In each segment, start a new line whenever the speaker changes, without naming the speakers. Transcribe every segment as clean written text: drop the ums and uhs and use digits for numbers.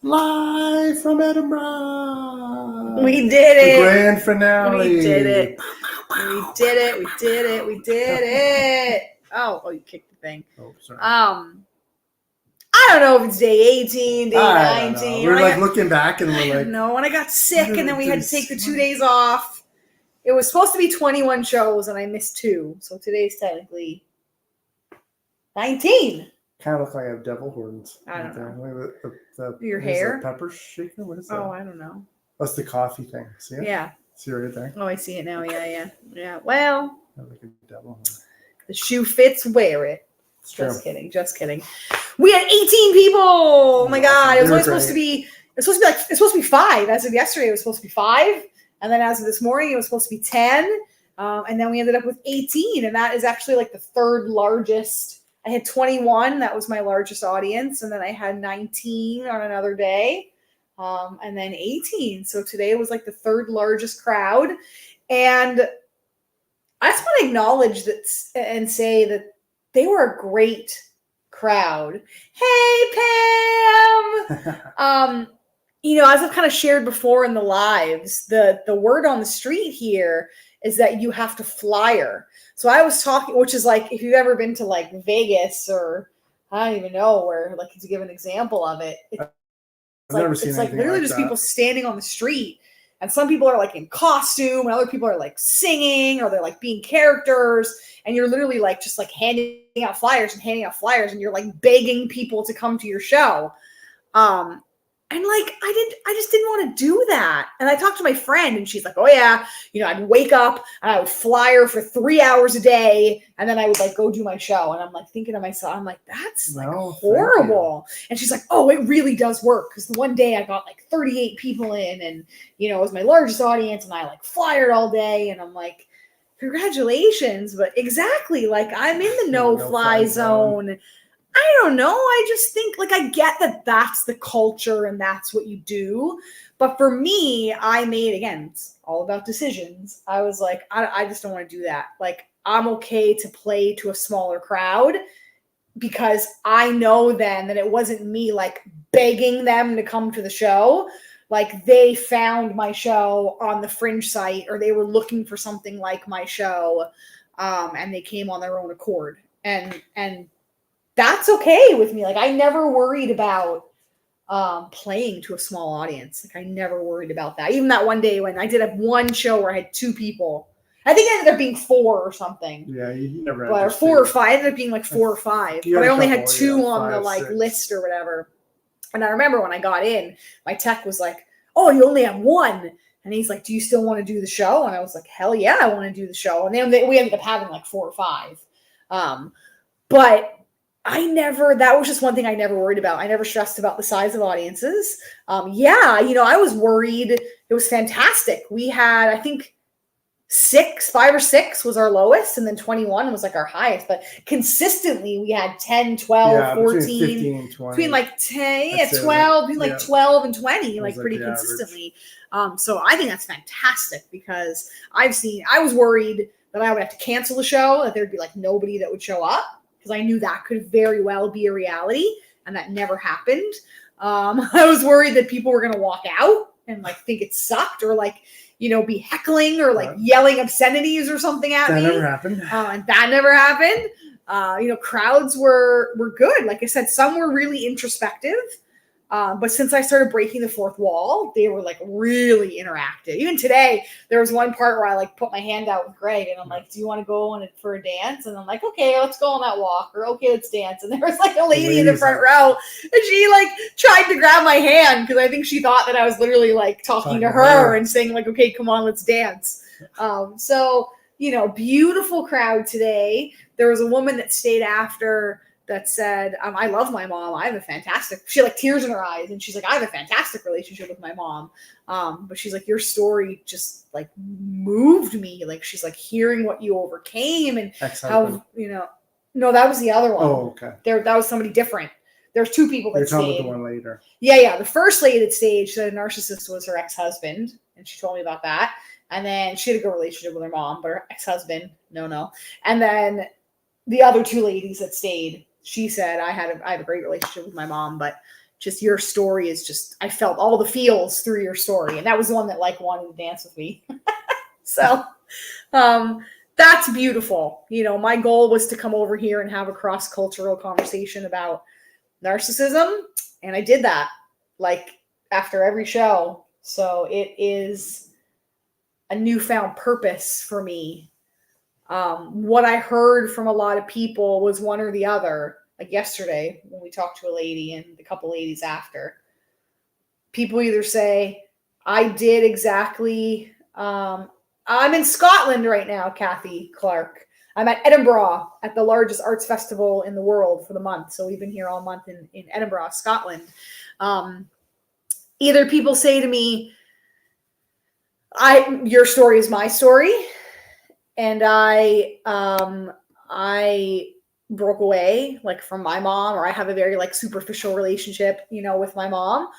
Live from Edinburgh.
We did it.
The grand finale.
We did it. We did it. We did it. We did it. Oh, you kicked the thing.
Oh, sorry.
I don't know if it's day 18, day 19.
We're like looking back and we're like,
no. When I got sick and then we had to take the 2 days off. It was supposed to be 21 shows and I missed 2. So today's technically 19.
Kind of look like I have devil horns.
I don't know.
Your
hair?
Pepper shaker? What is that?
Oh, I don't know.
That's the coffee thing. See it?
Yeah.
See it right there?
Oh, I see it now. Yeah. Well,
like a devil horn.
The shoe fits, wear it.
It's
just kidding. We had 18 people. Oh my God. It was only supposed to be, it's supposed to be 5. As of yesterday, it was supposed to be 5. And then as of this morning, it was supposed to be 10. And then we ended up with 18. And that is actually like the 3rd largest. I had 21. That was my largest audience. And then I had 19 on another day. And then 18. So today was like the 3rd largest crowd. And I just want to acknowledge that and say that they were a great crowd. Hey, Pam! As I've kind of shared before in the lives, the word on the street here is that you have to flyer. So I was talking, which is like, if you've ever been to like Vegas or I don't even know where, like to give an example of it. It's like literally just people standing on the street. And some people are like in costume and other people are like singing or they're like being characters. And you're literally like just like handing out flyers and you're like begging people to come to your show. And like, I just didn't want to do that. And I talked to my friend and she's like, oh yeah, I'd wake up and I would flyer for 3 hours a day. And then I would like go do my show. And I'm like thinking to myself, I'm like, that's like horrible. And she's like, oh, it really does work. Cause the one day I got like 38 people in and, it was my largest audience and I like flyered all day. And I'm like, congratulations. But exactly. Like I'm in the no fly zone. I don't know. I just think like I get that that's the culture and that's what you do. But for me, I made, again, it's all about decisions. I was like, I just don't want to do that. Like I'm okay to play to a smaller crowd because I know then that it wasn't me like begging them to come to the show. Like they found my show on the Fringe site or they were looking for something like my show and they came on their own accord. And that's okay with me. Like I never worried about playing to a small audience. Like I never worried about that. Even that one day when I did have one show where I had 2 people. I think it ended up being 4 or something. Yeah, you never had or 4 or 5. It ended up being like 4 or 5. But I only had 2 on the like 6. List or whatever. And I remember when I got in, my tech was like, oh, you only have 1. And he's like, do you still want to do the show? And I was like, hell yeah, I want to do the show. And then we ended up having like 4 or 5. But that was just one thing I never worried about. I never stressed about the size of audiences. I was worried. It was fantastic. We had, I think 5 or 6 was our lowest. And then 21 was like our highest, but consistently we had 10, 12, 14, between 15 and 20. Between like 10, 12, between like 12 and 20, like pretty consistently. So I think that's fantastic because I was worried that I would have to cancel the show, that there'd be like nobody that would show up. Because I knew that could very well be a reality, and that never happened. I was worried that people were going to walk out and like think it sucked, or like be heckling or like yelling obscenities or something at me. That never happened. And that never happened. Crowds were good. Like I said, some were really introspective. But since I started breaking the 4th wall, they were like really interactive. Even today, there was one part where I like put my hand out with Greg and I'm like, do you want to go on it for a dance? And I'm like, okay, let's go on that walk, or okay, let's dance. And there was like a lady in the front row and she like tried to grab my hand because I think she thought that I was literally like talking to her and saying like, okay, come on, let's dance. Beautiful crowd today. There was a woman that stayed after that said, I love my mom. She had like tears in her eyes. And she's like, I have a fantastic relationship with my mom. But she's like, your story just like moved me. Like, she's like hearing what you overcame and how, no, that was the other one. Oh, okay. That was somebody different. There's 2 people that stayed. You're talking about the one later. Yeah. The first lady that stayed, she said a narcissist was her ex-husband. And she told me about that. And then she had a good relationship with her mom, but her ex-husband, no. And then the other 2 ladies that stayed, she said, I have a great relationship with my mom, but just your story is just, I felt all the feels through your story. And that was the one that like wanted to dance with me. So that's beautiful. You know, my goal was to come over here and have a cross-cultural conversation about narcissism. And I did that like after every show. So it is a newfound purpose for me. What I heard from a lot of people was one or the other. Like yesterday when we talked to a lady and a couple ladies after, people either say, I did exactly, I'm in Scotland right now, Kathy Clark. I'm at Edinburgh at the largest arts festival in the world for the month. So we've been here all month in Edinburgh, Scotland. Either people say to me, your story is my story. And I broke away like from my mom, or I have a very like superficial relationship, you know, with my mom.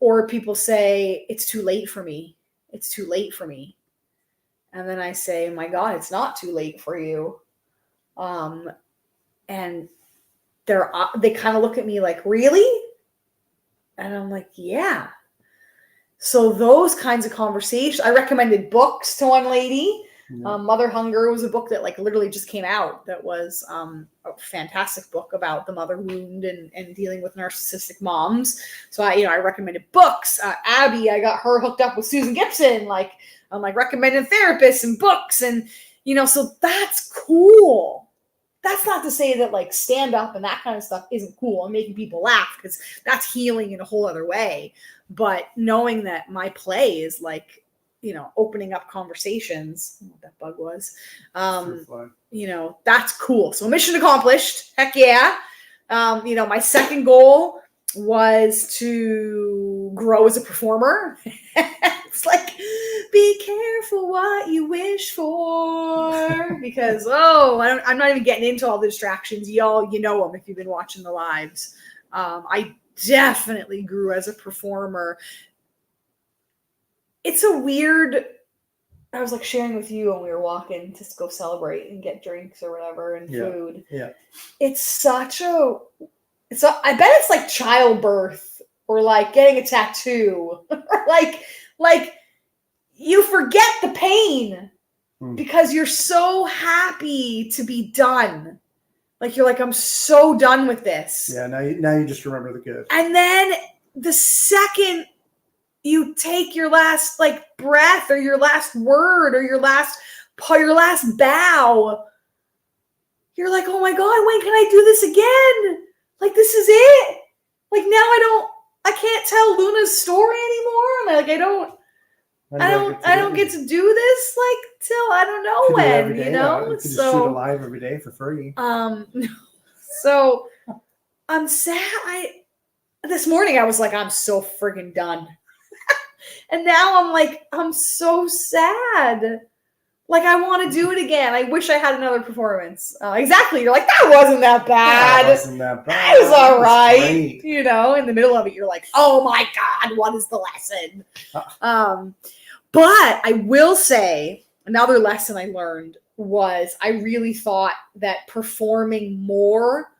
Or people say, it's too late for me. It's too late for me. And then I say, my God, it's not too late for you. And they kind of look at me like, really? And I'm like, yeah. So those kinds of conversations, I recommended books to one lady. Mother Hunger was a book that like literally just came out. That was a fantastic book about the mother wound and dealing with narcissistic moms. So I recommended books. Abby, I got her hooked up with Susan Gibson. Like I'm like recommending therapists and books, and so that's cool. That's not to say that like stand up and that kind of stuff isn't cool and making people laugh, because that's healing in a whole other way. But knowing that my play is like, opening up conversations, I don't know what that bug was, that's cool. So mission accomplished. Heck yeah. My second goal was to grow as a performer. It's like, be careful what you wish for, because, I'm not even getting into all the distractions. Y'all, you know them if you've been watching the lives. I definitely grew as a performer. It's a weird, I was like sharing with you when we were walking to go celebrate and get drinks or whatever and food.
Yeah.
It's I bet it's like childbirth or like getting a tattoo or like you forget the pain because you're so happy to be done. Like you're like, I'm so done with this.
Yeah. Now you just remember the good.
And then the second you take your last like breath or your last word or your last bow, you're like, oh my God, when can I do this again? Like, this is it. Like now I can't tell Luna's story anymore. Like I don't get to do this like till I don't know when,
you could just shoot it live every day for free.
So I'm sad. This morning I was like, I'm so friggin' done. And now I'm like, I'm so sad. Like, I want to do it again. I wish I had another performance. Exactly. You're like, that wasn't that bad.
That wasn't that bad.
That was all right. In the middle of it, you're like, oh my God, what is the lesson? But I will say another lesson I learned was I really thought that performing more,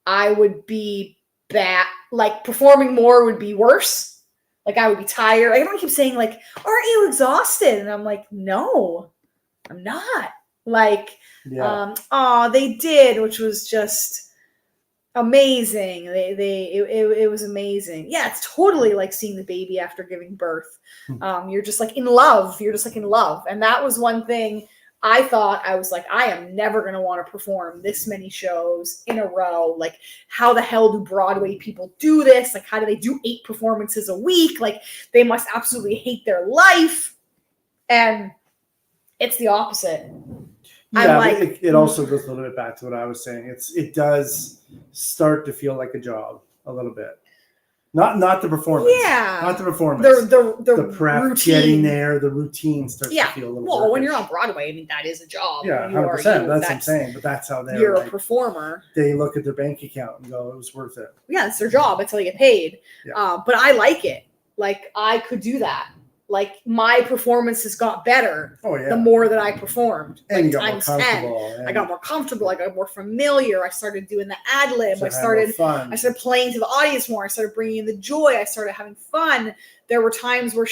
I would be bad. Like, performing more would be worse. Like, I would be tired. Everyone keeps saying, like, aren't you exhausted? And I'm like, no, I'm not. Like, they did, which was just amazing. It was amazing. Yeah, it's totally like seeing the baby after giving birth. You're just like in love. And that was one thing I thought. I was like, I am never going to want to perform this many shows in a row. Like, how the hell do Broadway people do this? Like, how do they do 8 performances a week? Like, they must absolutely hate their life. And it's the opposite.
Yeah, like, it also goes a little bit back to what I was saying. It does start to feel like a job a little bit. Not the performance. Yeah. Not the performance. The prep, routine. Getting there, the routine starts to feel a little
Well, when you're on Broadway, I mean, that is a job.
Yeah, 100%. That's what I'm saying. But that's how
you're a performer.
They look at their bank account and go, it was worth it.
Yeah, it's their job. It's how they get paid. Yeah. But I like it. Like, I could do that. like my performances got better
the
more that I performed.
And
like,
you got more comfortable.
I got more comfortable. I got more familiar. I started doing the ad lib. I started playing to the audience more. I started bringing in the joy. I started having fun. There were times where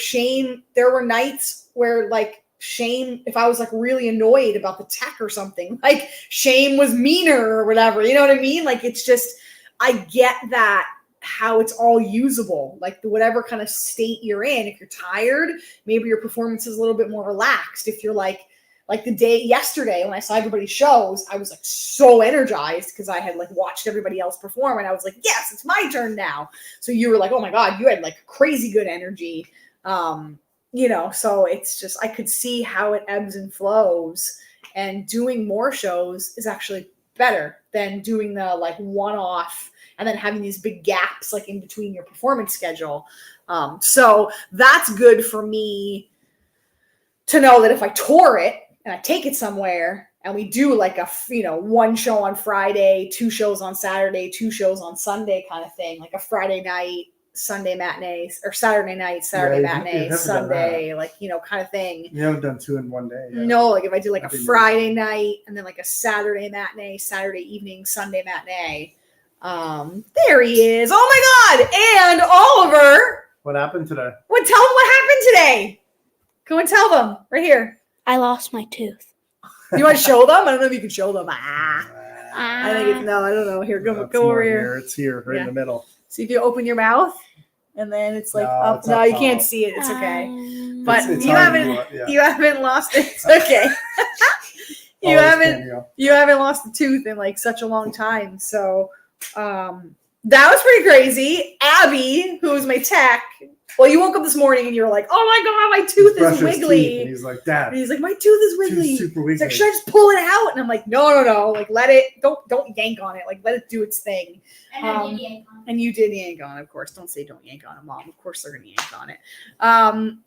there were nights where like Shane, if I was like really annoyed about the tech or something, like Shane was meaner or whatever. You know what I mean? Like it's just, I get that. How it's all usable, like whatever kind of state you're in. If you're tired, maybe your performance is a little bit more relaxed. If you're like the day yesterday when I saw everybody's shows, I was like so energized because I had like watched everybody else perform and I was like, yes, it's my turn now. So you were like, oh my God, you had like crazy good energy. You know, so it's just, I could see how it ebbs and flows, and doing more shows is actually better than doing the like one-off and then having these big gaps like in between your performance schedule. So that's good for me to know that if I tour it and I take it somewhere and we do like a, one show on Friday, 2 shows on Saturday, 2 shows on Sunday kind of thing, like a Friday night, Sunday matinee, or Saturday night, Saturday matinee, Sunday, like, kind of thing.
You haven't done 2 in one day. Yeah.
No, like if I do like a Friday night and then like a Saturday matinee, Saturday evening, Sunday matinee. There he is. Oh my God. And Oliver.
What happened today?
Tell them what happened today. Go and tell them right here.
I lost my tooth.
You want to show them? I don't know if you can show them. I think it's, no, I don't know. Here, go over here.
It's here, right in the middle.
See if you open your mouth and then it's like up. No, you can't see it. It's okay. But you haven't lost it. It's okay. You haven't lost the tooth in like such a long time. So that was pretty crazy. Abby, who was my tech, well, you woke up this morning and you were like, oh my God, my tooth is wiggly.
And he's like, Dad.
And he's like, my tooth is wiggly.
Super wiggly.
He's like, should I just pull it out? And I'm like, no. Like, let it, don't yank on it. Like, let it do its thing.
And I did yank on it.
And you did yank on it, of course. Don't say don't yank on it, Mom. Of course they're going to yank on it. And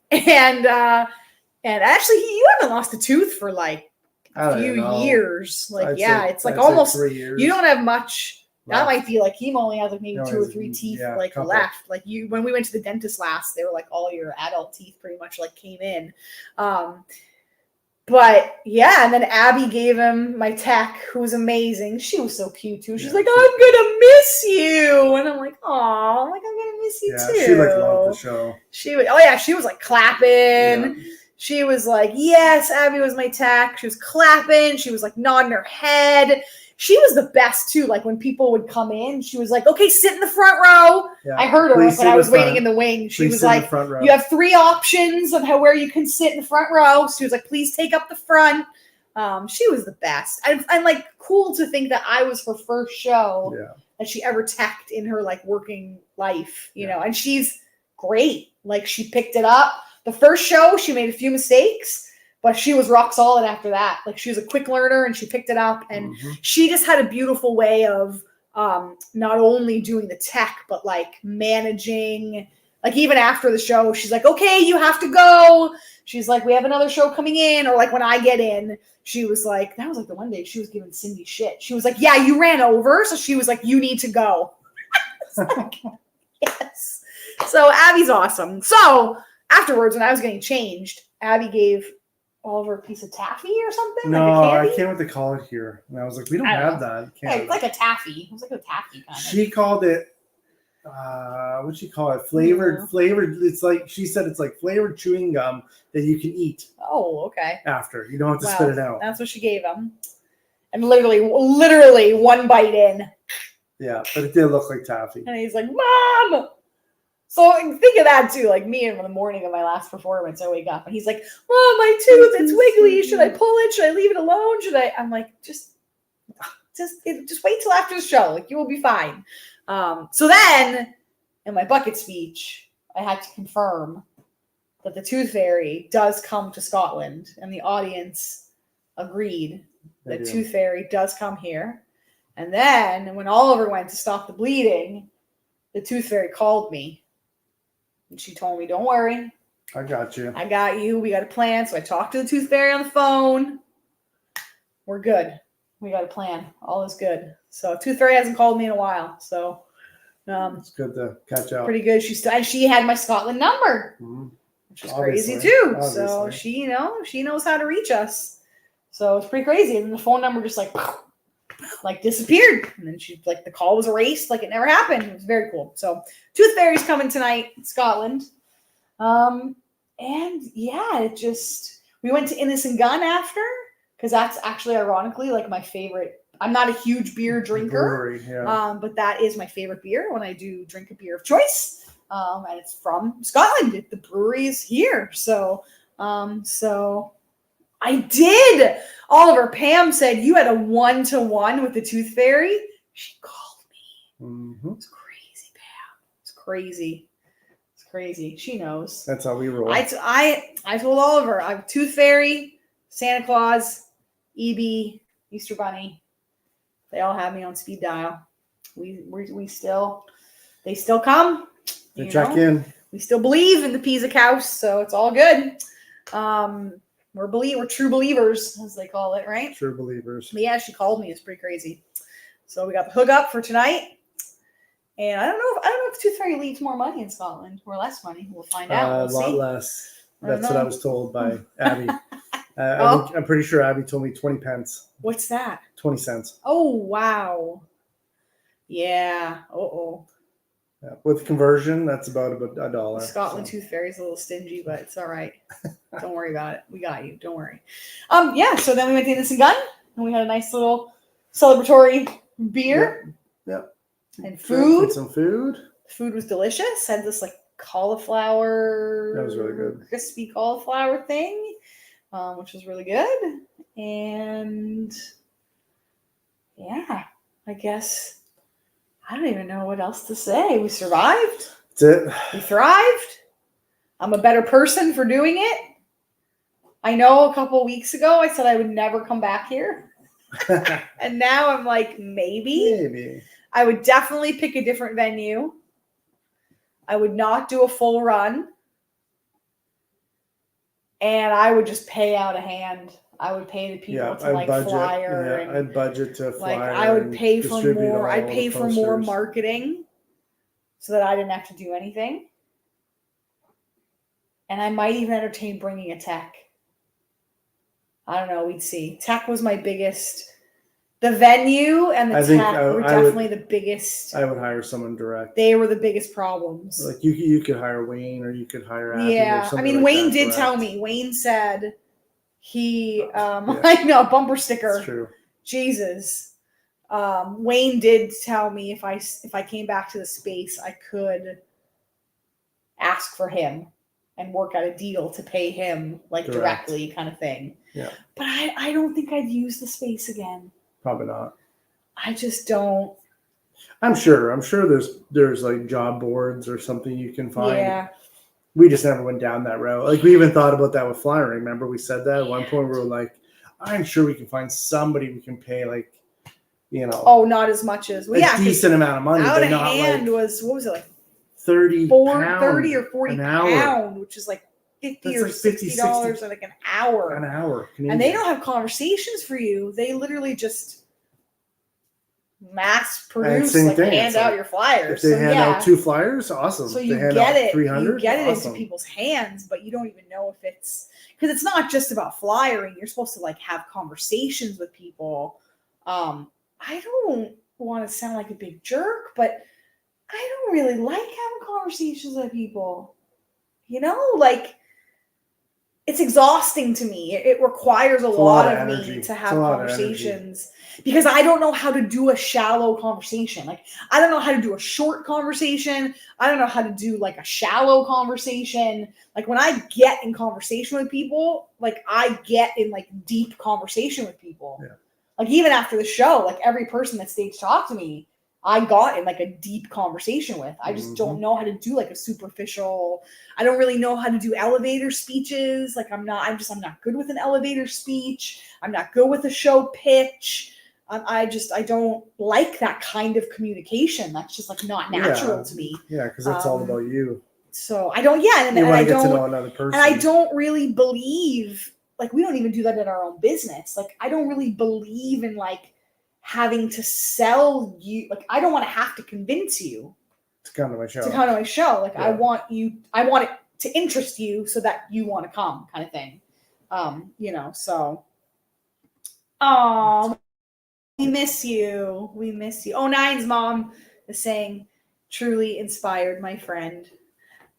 actually, you haven't lost a tooth for like a few years. Like, it's like almost,
3 years.
You don't have much. That might be like he only has like maybe 2 or 3 teeth left. Like when we went to the dentist last, they were like all your adult teeth pretty much like came in. But yeah, and then Abby gave him my tech, who was amazing. She was so cute too. She's like, I'm gonna miss you, and I'm like, oh, like I'm gonna miss you too.
She like loved the show.
She was like clapping. Yeah. She was like, yes, Abby was my tech. She was clapping. She was like nodding her head. She was the best too. Like when people would come in, she was like, okay, sit in the front row. Yeah. I heard her, but I was waiting in the wing. She was like, you have 3 options of where you can sit in the front row. She was like, please take up the front. She was the best. And like cool to think that I was her first show that she ever teched in her like working life, you know, and she's great. Like she picked it up. The first show, she made a few mistakes. But she was rock solid after that. Like she was a quick learner and she picked it up. And she just had a beautiful way of not only doing the tech, but like managing, like even after the show, she's like, okay, you have to go. She's like, we have another show coming in. Or like when I get in, she was like, that was like the one day she was giving Cindy shit. She was like, yeah, you ran over. So she was like, you need to go. Like, yes. So Abby's awesome. So afterwards, when I was getting changed, Abby gave Oliver a piece of taffy or something?
No,
like
I can't what they call it here. And I was like, we don't have that.
Yeah, it's like a taffy. It was like a taffy kind of.
She called it, what'd she call it? Flavored. It's like, she said it's like flavored chewing gum that you can eat.
Oh, okay.
After. You don't have to spit it out.
That's what she gave him. And literally 1 bite in.
Yeah, but it did look like taffy.
And he's like, Mom! So think of that too, like me in the morning of my last performance, I wake up and he's like, "Oh, my tooth, it's wiggly. Should I pull it? Should I leave it alone? Should I?" I'm like, just wait till after the show. Like you will be fine. So then, in my bucket speech, I had to confirm that the Tooth Fairy does come to Scotland, and the audience agreed that Tooth Fairy does come here. And then, when Oliver went to stop the bleeding, the Tooth Fairy called me. And she told me, don't worry.
I got you.
I got you. We got a plan. So I talked to the Tooth Fairy on the phone. We're good. We got a plan. All is good. So Tooth Fairy hasn't called me in a while. So
it's good to catch up.
Pretty good. She had my Scotland number. Mm-hmm. which is crazy too. Obviously. So she knows how to reach us. So it's pretty crazy. And the phone number just like disappeared. And then she the call was erased, like it never happened. It was very cool. So Tooth Fairy's coming tonight in Scotland. And yeah, we went to Innocent Gun after, because that's actually ironically like my favorite. I'm not a huge beer drinker, brewery, but that is my favorite beer when I do drink a beer of choice. And it's from Scotland. The brewery is here. So I did. Oliver, Pam said you had a 1-to-1 with the Tooth Fairy. She called me. Mm-hmm. It's crazy, Pam. It's crazy. It's crazy. She knows.
That's how we roll.
I told Oliver, I'm Tooth Fairy, Santa Claus, EB, Easter Bunny. They all have me on speed dial. They still come.
They check in.
We still believe in the Pisa House, so it's all good. We're true believers, as they call it, right?
True believers.
But yeah, she called me. It's pretty crazy. So we got the hookup for tonight. And I don't know if Tooth Fairy leaves more money in Scotland or less money. We'll find out.
A lot less. That's what I was told by Abby. I'm pretty sure Abby told me 20 pence.
What's that?
20 cents.
Oh, wow. Yeah.
Yeah. With conversion, that's about $1.
Scotland Tooth Fairy's a little stingy, but it's all right. Don't worry about it. We got you. Don't worry. Yeah, so then we went to Innocent Gun, and we had a nice little celebratory beer.
Yep.
And food.
Some food.
Food was delicious. Had this cauliflower.
That was really good.
Crispy cauliflower thing. Which was really good. And yeah, I guess I don't even know what else to say. We survived.
That's it.
We thrived. I'm a better person for doing it. I know a couple weeks ago I said I would never come back here. And now I'm like, maybe. I would definitely pick a different venue. I would not do a full run. And I would just pay out a hand. I would pay the people to flyer.
Yeah, I'd budget to flyer.
I would pay for more. I'd pay for more marketing so that I didn't have to do anything. And I might even entertain bringing a tech. I don't know. We'd see. Tech was my biggest. The venue and the tech were definitely the biggest.
I would hire someone direct.
They were the biggest problems.
Like you could hire Wayne, or you could hire Abby.
Yeah, I mean, Wayne did tell me. Wayne said he. I know, bumper sticker.
It's true.
Jesus. Wayne did tell me if I came back to the space, I could ask for him and work out a deal to pay him directly, kind of thing.
Yeah.
But I don't think I'd use the space again.
Probably not.
I just don't.
I'm sure there's like job boards or something you can find.
Yeah.
We just never went down that road. Like we even thought about that with flyering. Remember we said that at one point. We were like, I'm sure we can find somebody we can pay
not as much as
a decent amount of money.
Out of hand was what was it
30
or 40 pound, which is like $50 or $60 an hour.
An hour. Canadian.
And they don't have conversations for you. They literally just mass produce, hand out your flyers.
If they hand out 2 flyers, awesome.
So you get it. You get it into people's hands, but you don't even know if it's because it's not just about flyering. You're supposed to have conversations with people. I don't want to sound like a big jerk, but I don't really like having conversations with people. It's exhausting to me. It requires a lot of me to have conversations because I don't know how to do a shallow conversation. I don't know how to do a short conversation. I don't know how to do a shallow conversation. When I get in conversation with people, I get in deep conversation with people. Yeah. Even after the show, every person that stage talked to me, I got in a deep conversation with. I just don't know how to do a superficial. I don't really know how to do elevator speeches. I'm not good with an elevator speech. I'm not good with a show pitch. I don't like that kind of communication. That's just not natural to me.
Yeah, because it's all about you.
So I don't. Yeah,
and I don't get to know another person.
And I don't really believe. We don't even do that in our own business. I don't really believe in having to sell you. I don't want to have to convince you
to come to my show.
Yeah. I want it to interest you so that you want to come, kind of thing. So oh, we miss you. We miss you. Oh, Nine's mom is saying, truly inspired my friend.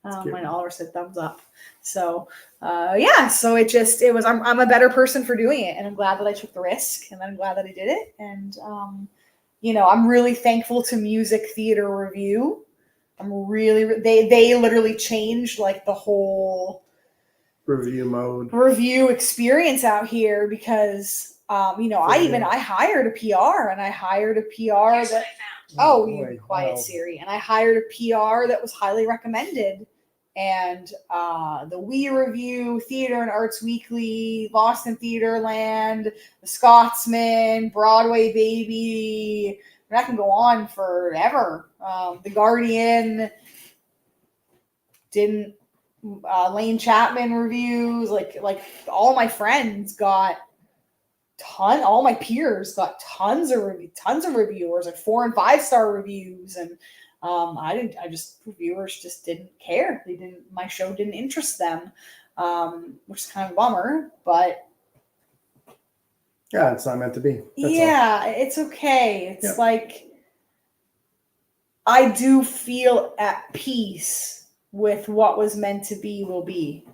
And Oliver said thumbs up. So so it was I'm a better person for doing it, and I'm glad that I took the risk, and I'm glad that I did it. And I'm really thankful to Music Theater Review. I'm really they literally changed like the whole review experience out here, because I hired a PR, and I hired a PR that you be quiet, Siri. And I hired a PR that was highly recommended. And the We Review, Theater and Arts Weekly, Boston Theaterland, The Scotsman, Broadway Baby. That can go on forever. The Guardian didn't. Lane Chapman reviews, like all my friends got all my peers got tons of reviewers, like 4 and 5 star reviews, and reviewers just didn't care. My show didn't interest them, which is kind of a bummer, but
yeah, it's not meant to be.
It's okay. It's like, I do feel at peace with what was meant to be will be.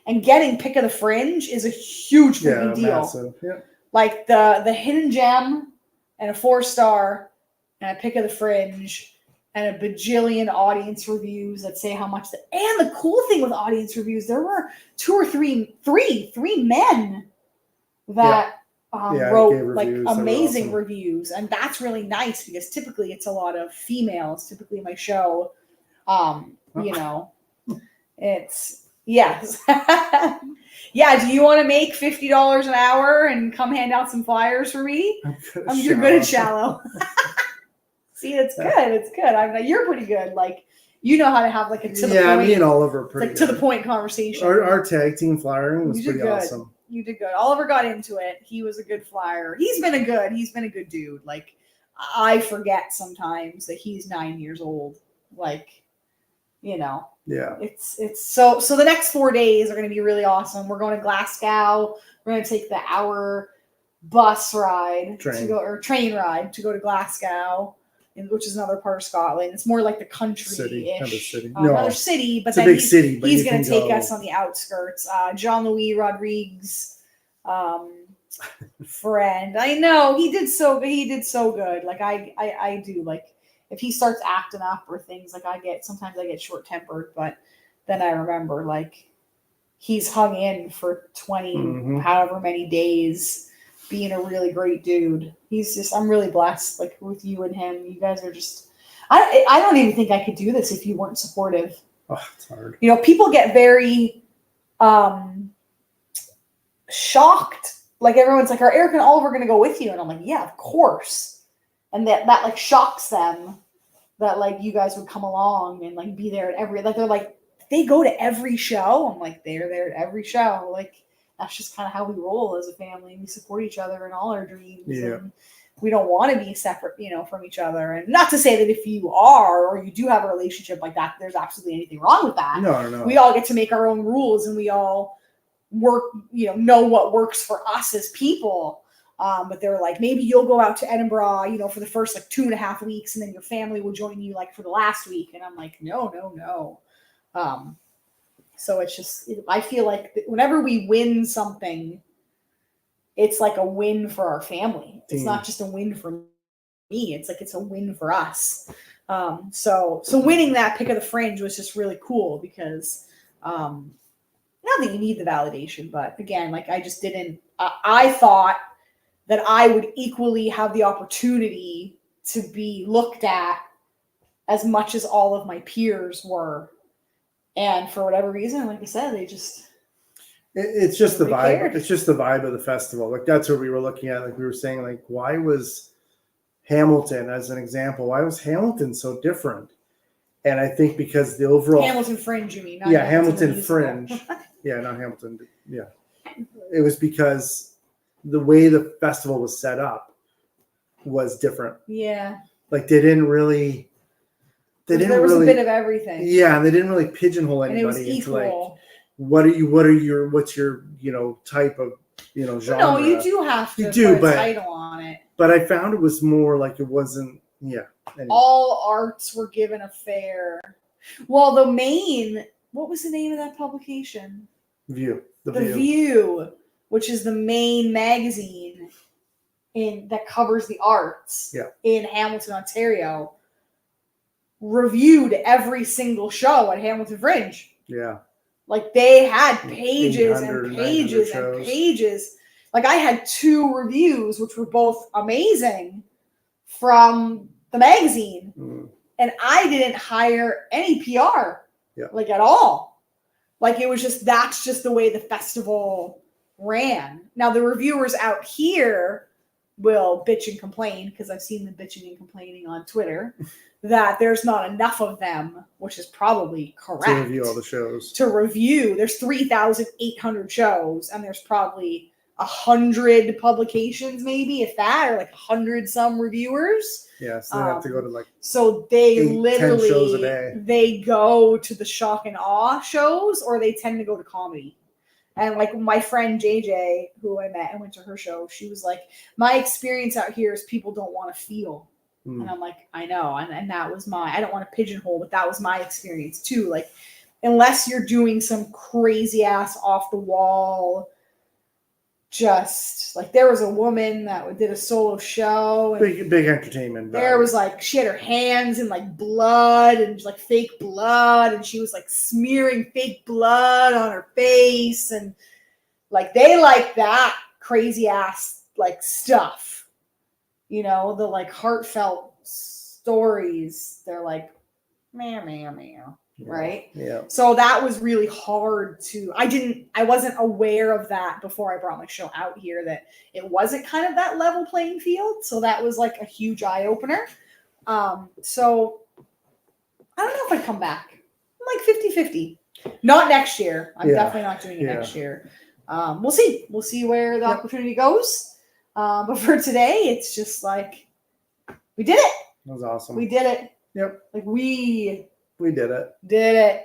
And getting pick of the Fringe is a huge freaking deal.
Massive. Yeah.
Like the hidden gem and a 4-star and a pick of the Fringe and a bajillion audience reviews that say how much and the cool thing with audience reviews, there were 2 or 3 men that wrote like amazing reviews, and that's really nice, because typically it's a lot of females. Typically my show, it's yes. Yeah, do you want to make $50 an hour and come hand out some flyers for me? You're good at shallow. See, it's good. It's good. You're pretty good. Like, you know how to have like a to the point.
Me and Oliver pretty
like good. To the point conversation.
Our tag team flyering was pretty awesome.
You did good. Oliver got into it. He was a good flyer. He's been a good dude. Like, I forget sometimes that he's 9 years old. Like, Yeah. It's so the next 4 days are going to be really awesome. We're going to Glasgow. We're going to take the hour bus ride train ride to go to Glasgow, which is another part of Scotland. It's more like the country-ish. Another city, but it's then a big city. But he's going to take us on the outskirts. Jean-Louis Rodrigues, friend. I know he did so good. Like I do like. If he starts acting up or things, like sometimes I get short-tempered, but then I remember like he's hung in for 20 however many days, being a really great dude. I'm really blessed, like with you and him. You guys are just, I don't even think I could do this if you weren't supportive.
Oh, it's hard.
People get very shocked. Like everyone's like, are Eric and Oliver going to go with you? And I'm like, yeah, of course. And that like shocks them that like you guys would come along and like be there at every, like they're like, they go to every show. I'm like, they're there at every show. Like that's just kind of how we roll as a family. We support each other in all our dreams. Yeah. And we don't want to be separate, from each other. And not to say that if you are, or you do have a relationship like that, there's absolutely anything wrong with that.
No.
We all get to make our own rules, and we all work, know what works for us as people. But they're like, maybe you'll go out to Edinburgh, for the first like 2.5 weeks, and then your family will join you like for the last week. And I'm like, no. So it's just, I feel like whenever we win something, it's like a win for our family. It's not just a win for me. It's like, it's a win for us. So winning that pick of the Fringe was just really cool, because, not that you need the validation, but again, like I just didn't, I thought that I would equally have the opportunity to be looked at as much as all of my peers were. And for whatever reason, like I said, they just...
It's just the vibe. Cared. It's just the vibe of the festival. Like that's what we were looking at. Like we were saying, like, why was Hamilton, as an example, why was Hamilton so different? And I think because the overall...
Hamilton Fringe, you mean?
Hamilton Fringe. Yeah, not Hamilton. Yeah. It was because the way the festival was set up was different.
Yeah.
Like they didn't really
there was a bit of everything.
Yeah, they didn't really pigeonhole anybody into like what's your type of genre.
No, you do have to put a title on it.
But I found it was more like it wasn't. Yeah.
Anyway. All arts were given a fair. Well, what was the name of that publication?
View.
The View, which is the main magazine that covers the arts in Hamilton, Ontario, reviewed every single show at Hamilton Fringe.
Yeah.
Like they had pages and pages and pages. Like I had 2 reviews, which were both amazing, from the magazine. And I didn't hire any PR, like at all. Like it was that's just the way the festival ran. Now the reviewers out here will bitch and complain, because I've seen them bitching and complaining on Twitter, that there's not enough of them, which is probably correct.
To review all the shows.
There's 3,800 shows, and there's probably 100 publications, maybe, if that, or like 100 some reviewers.
Yeah, so they have to go to like.
So they
10 shows a day.
They go to the shock and awe shows, or they tend to go to comedy. And like my friend JJ, who I met and went to her show, she was like, my experience out here is people don't want to feel. And I'm like, I know. And that was I don't want to pigeonhole, but that was my experience too. Like, unless you're doing some crazy ass off the wall, just like there was a woman that did a solo show. And
big entertainment.
There was like, she had her hands in like blood and like fake blood. And she was like smearing fake blood on her face. And like, they like that crazy ass like stuff. The like heartfelt stories, they're like, meow, right?
Yeah.
So that was really hard I wasn't aware of that before I brought my show out here, that it wasn't kind of that level playing field. So that was like a huge eye opener. So I don't know if I'd come back. I'm like 50-50. Not next year. I'm definitely not doing it next year. We'll see. We'll see where the opportunity goes. But for today, it's just like, we did it.
That was awesome.
We did it.
Yep.
Like we
did it.
Did it.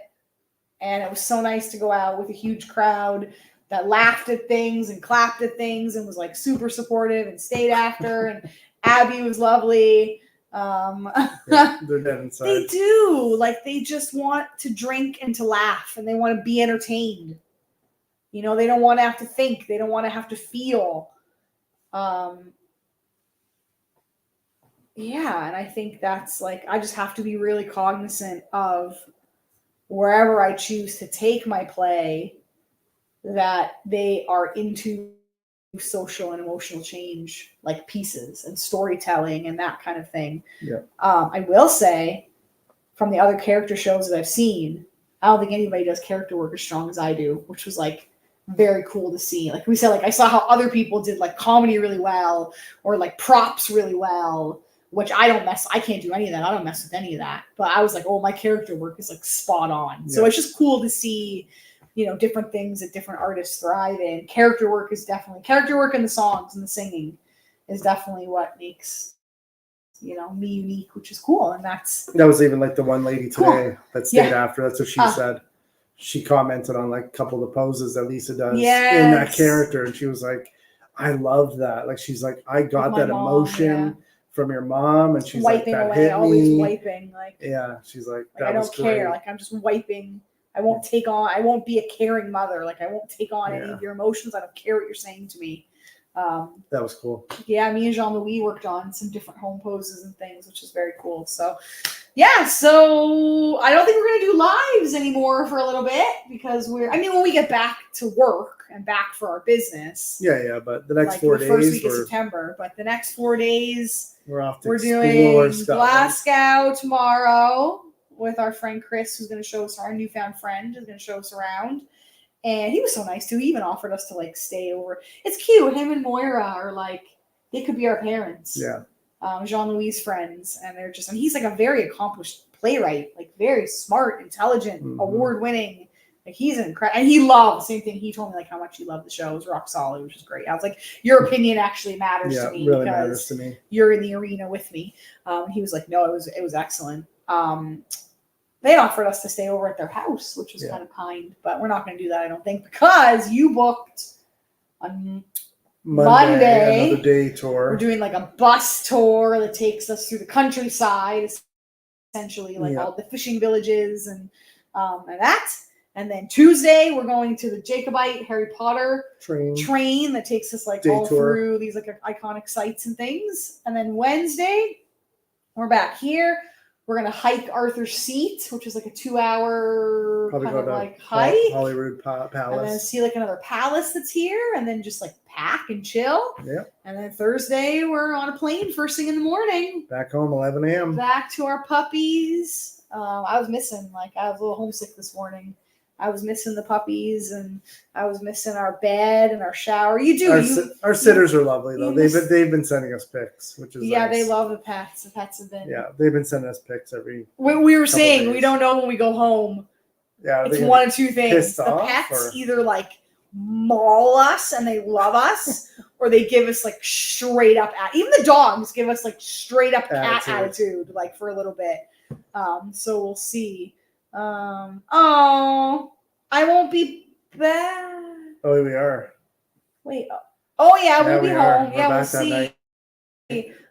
And it was so nice to go out with a huge crowd that laughed at things and clapped at things and was like super supportive and stayed after. And Abby was lovely.
They're dead inside.
They do. Like they just want to drink and to laugh, and they want to be entertained. They don't want to have to think. They don't want to have to feel. And I think that's like, I just have to be really cognizant of wherever I choose to take my play, that they are into social and emotional change, like pieces and storytelling and that kind of thing.
Yeah.
I will say, from the other character shows that I've seen, I don't think anybody does character work as strong as I do, which was like very cool to see. Like we said, like I saw how other people did like comedy really well, or like props really well, which I can't do any of that. I don't mess with any of that. But I was like, oh, my character work is like spot on. Yeah. So it's just cool to see, different things that different artists thrive in. Character work and the songs and the singing is definitely what makes, me unique, which is cool. And that
was even like the one lady today that stayed after. That's what she said. She commented on like a couple of the poses that Lisa does in that character. And she was like, I loved that. Like, she's like, I got that emotion from your mom. And she's
wiping
like, that
away,
hit
always
me.
Wiping. Like,
she's like,
I don't care. Like, I'm just wiping. I won't be a caring mother. Like, I won't take on any of your emotions. I don't care what you're saying to me.
That was cool.
Yeah, me and Jean-Louis worked on some different home poses and things, which is very cool. So, so I don't think we're going to do lives anymore for a little bit, because when we get back to work and back for our business.
Yeah, but the next 4 days.
First week of September, but the next 4 days.
We're off to
We're doing Glasgow tomorrow with our friend Chris, who's going to show us, our newfound friend, is going to show us around. And he was so nice too. He even offered us to like stay over. It's cute. Him and Moira are like, they could be our parents.
Yeah.
Jean-Louis' friends, and and he's like a very accomplished playwright, like very smart, intelligent, award-winning. Like he's incredible, and he loved, same thing. He told me like how much he loved the show. It was rock solid, which is great. I was like, your opinion actually matters to me.
Really matters to me.
You're in the arena with me. He was like, no, it was excellent. they offered us to stay over at their house, which was kind of kind, but we're not going to do that, I don't think, because you booked on Monday
another day tour.
We're doing like a bus tour that takes us through the countryside, essentially, like all the fishing villages and that. And then Tuesday, we're going to the Jacobite Harry Potter train that takes us like all through these like iconic sites and things. And then Wednesday, we're back here. We're going to hike Arthur's Seat, which is like a 2-hour kind of like hike.
Holyrood Palace.
And then see like another palace that's here. And then just like pack and chill.
Yeah.
And then Thursday, we're on a plane first thing in the morning.
Back home, 11 a.m.
Back to our puppies. I was missing, I was a little homesick this morning. I was missing the puppies, and I was missing our bed and our shower.
Our sitters are lovely though. They've been sending us pics, which is nice.
They love the pets. The pets have been
they've been sending us pics every.
We were saying days. We don't know when we go home.
Yeah,
it's one of two things. The pets either like maul us and they love us, or they give us like straight up. Even the dogs give us like straight up cat attitude, like for a little bit. So we'll see. I won't be back.
Oh, we are.
Wait. Oh, yeah, we'll be home.
Yeah,
we'll see.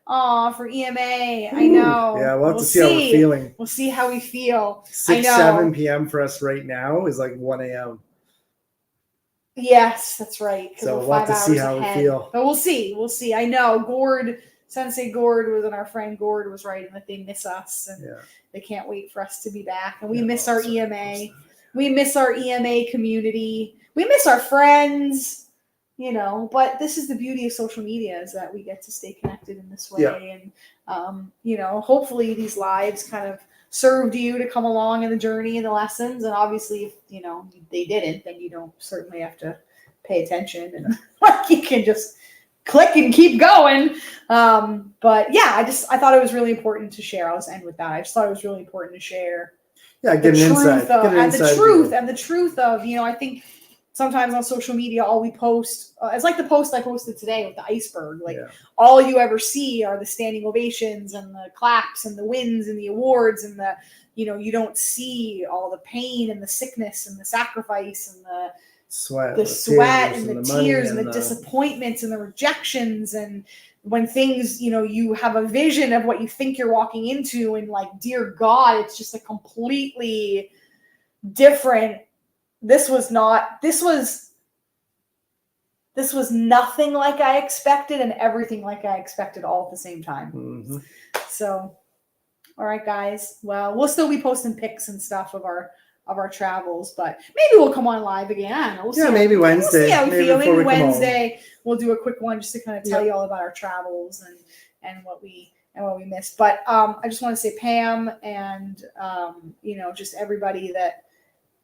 For EMA, I know.
Yeah, we'll have to see how we're feeling.
We'll see how we feel.
7 p.m. for us right now is like 1 a.m.
Yes, that's right.
So we'll have to see how we feel.
But we'll see. We'll see. I know. Sensei Gord and our friend Gord was writing that they miss us, and they can't wait for us to be back. And we miss our EMA. We miss our EMA community. We miss our friends, but this is the beauty of social media, is that we get to stay connected in this way. Yeah. And, hopefully these lives kind of served you to come along in the journey and the lessons. And obviously, if, they didn't, then you don't certainly have to pay attention, and you can just click and keep going. But yeah, I thought it was really important to share. I'll just end with that. I just thought it was really important to share.
Yeah, get an insight.
The truth of, I think sometimes on social media, all we post, it's like the post I posted today with the iceberg. All you ever see are the standing ovations and the claps and the wins and the awards and the, you don't see all the pain and the sickness and the sacrifice and the sweat and the tears and the disappointments and the rejections, and when things, you have a vision of what you think you're walking into, and like, dear God, it's just a completely different. This was nothing like I expected, and everything like I expected all at the same time.
Mm-hmm.
So, all right, guys. Well, we'll still be posting pics and stuff of our travels, but maybe we'll come on live again.
Maybe Wednesday.
We'll see how we feel. Maybe Wednesday we'll do a quick one just to kind of tell you all about our travels and what we missed. But I just want to say Pam and just everybody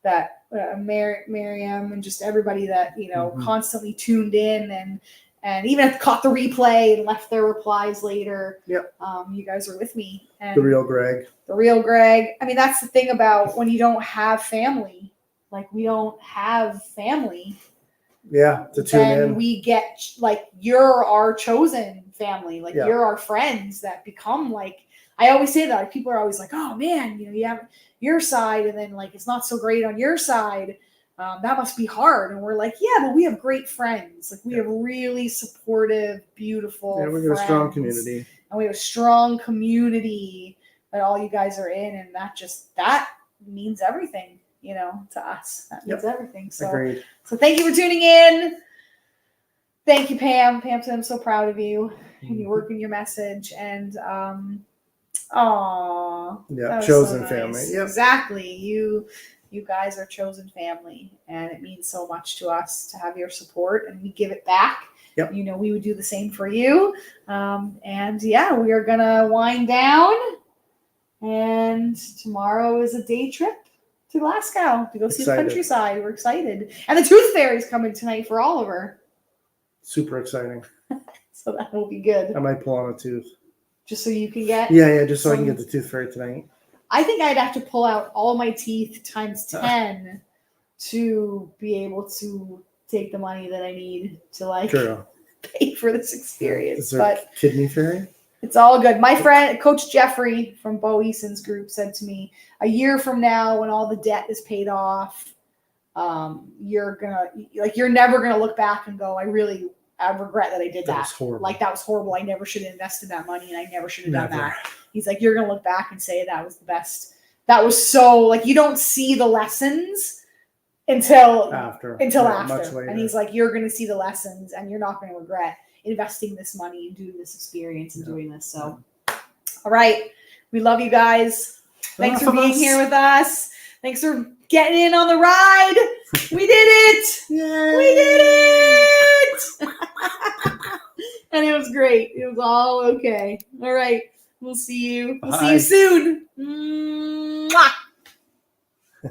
that Miriam and just everybody that constantly tuned in and even caught the replay and left their replies later.
Yep.
You guys are with me. And
the real Greg.
I mean, that's the thing about when you don't have family. Like, we don't have family.
Yeah, to tune in.
We get, you're our chosen family. You're our friends that become, I always say that. People are always like, oh, man, you have your side, and then, it's not so great on your side. That must be hard. And we're like, yeah, but we have great friends. We have really supportive, beautiful friends.
We have a strong community.
And we have a strong community that all you guys are in. And that means everything, to us. That means everything. So,
agreed.
So thank you for tuning in. Thank you, Pam. Pam said, I'm so proud of you. And you're working your message. And,
chosen
so nice.
Family. Yep.
Exactly. You guys are chosen family, and it means so much to us to have your support, and we give it back.
Yep.
We would do the same for you. We are going to wind down, and tomorrow is a day trip to Glasgow to go see the countryside. We're excited. And the Tooth Fairy's coming tonight for Oliver.
Super exciting.
So that will be good.
I might pull on a tooth.
Just so you can get...
Yeah, just so I can get the Tooth Fairy tonight.
I think I'd have to pull out all my teeth times 10 to be able to take the money that I need to
True.
pay for this experience.
Is there a kidney fairy?
It's all good. My friend, Coach Jeffrey from Bo Eason's group, said to me, a year from now, when all the debt is paid off, you're never gonna look back and go, I regret that I did that.
That was horrible.
Like, that was horrible. I never should have invested that money, and I never should have done that. He's like, you're gonna look back and say that was the best. That was so, like, you don't see the lessons until after. Much later. And he's like, you're gonna see the lessons, and you're not gonna regret investing this money and doing this experience and doing this. So, all right, we love you guys. Thanks for being here with us. Thanks for getting in on the ride. We did it. Yay. We did it. And it was great. It was all okay. All right. We'll see you. We'll see you soon. Mwah.